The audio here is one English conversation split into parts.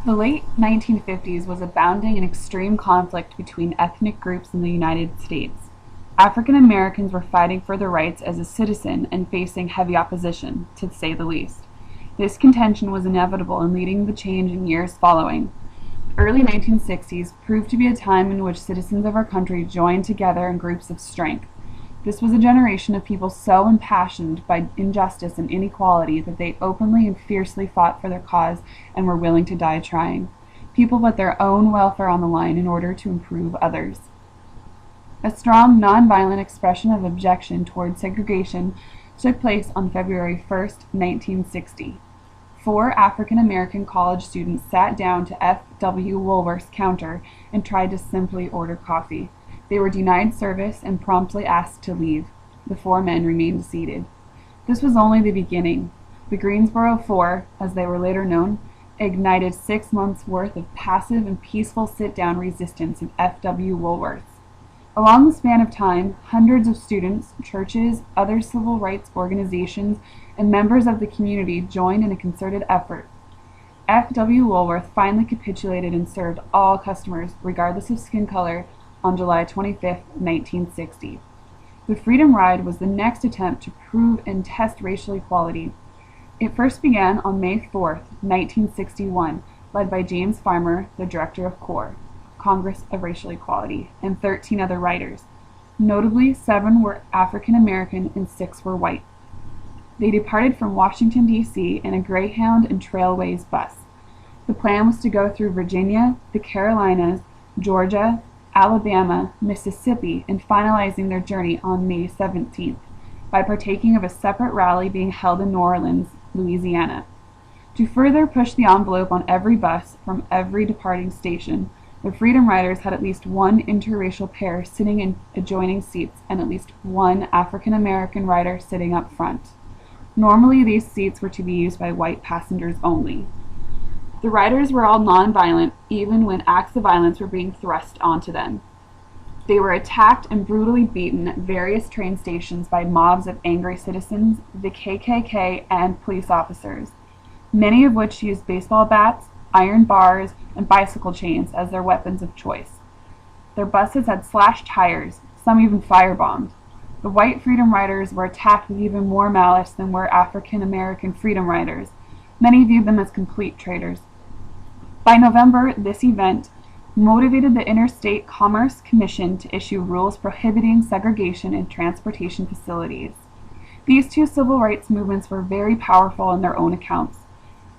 The late 1950s was abounding in extreme conflict between ethnic groups in the United States. African Americans were fighting for their rights as a citizen and facing heavy opposition, to say the least. This contention was inevitable in leading the change in years following. The early 1960s proved to be a time in which citizens of our country joined together in groups of strength. This was a generation of people so impassioned by injustice and inequality that they openly and fiercely fought for their cause and were willing to die trying. People put their own welfare on the line in order to improve others. A strong, nonviolent expression of objection toward segregation took place on February 1, 1960. 4 African American college students sat down to F.W. Woolworth's counter and tried to simply order coffee. They were denied service and promptly asked to leave. The 4 men remained seated. This was only the beginning. The Greensboro Four, as they were later known, ignited 6 months' worth of passive and peaceful sit-down resistance in F.W. Woolworth. Along the span of time, hundreds of students, churches, other civil rights organizations, and members of the community joined in a concerted effort. F.W. Woolworth finally capitulated and served all customers, regardless of skin color, on July 25, 1960. The Freedom Ride was the next attempt to prove and test racial equality. It first began on May 4, 1961, led by James Farmer, the director of CORE, Congress of Racial Equality, and 13 other riders. Notably, 7 were African American and 6 were white. They departed from Washington, D.C. in a Greyhound and Trailways bus. The plan was to go through Virginia, the Carolinas, Georgia, Alabama, Mississippi, and finalizing their journey on May 17th by partaking of a separate rally being held in New Orleans, Louisiana. To further push the envelope on every bus from every departing station, the Freedom Riders had at least one interracial pair sitting in adjoining seats and at least one African American rider sitting up front. Normally, these seats were to be used by white passengers only. The riders were all nonviolent, even when acts of violence were being thrust onto them. They were attacked and brutally beaten at various train stations by mobs of angry citizens, the KKK, and police officers, many of which used baseball bats, iron bars, and bicycle chains as their weapons of choice. Their buses had slashed tires, some even firebombed. The white Freedom Riders were attacked with even more malice than were African American Freedom Riders. Many viewed them as complete traitors. By November, this event motivated the Interstate Commerce Commission to issue rules prohibiting segregation in transportation facilities. These 2 civil rights movements were very powerful in their own accounts.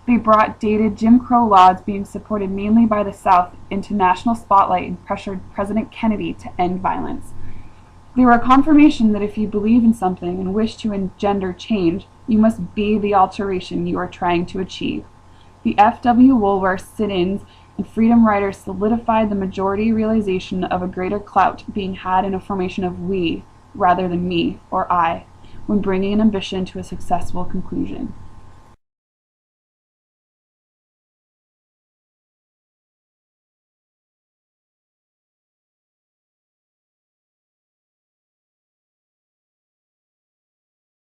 They brought dated Jim Crow laws being supported mainly by the South into national spotlight and pressured President Kennedy to end violence. They were a confirmation that if you believe in something and wish to engender change, you must be the alteration you are trying to achieve. The F.W. Woolworth sit-ins and Freedom Riders solidified the majority realization of a greater clout being had in a formation of we rather than me or I when bringing an ambition to a successful conclusion.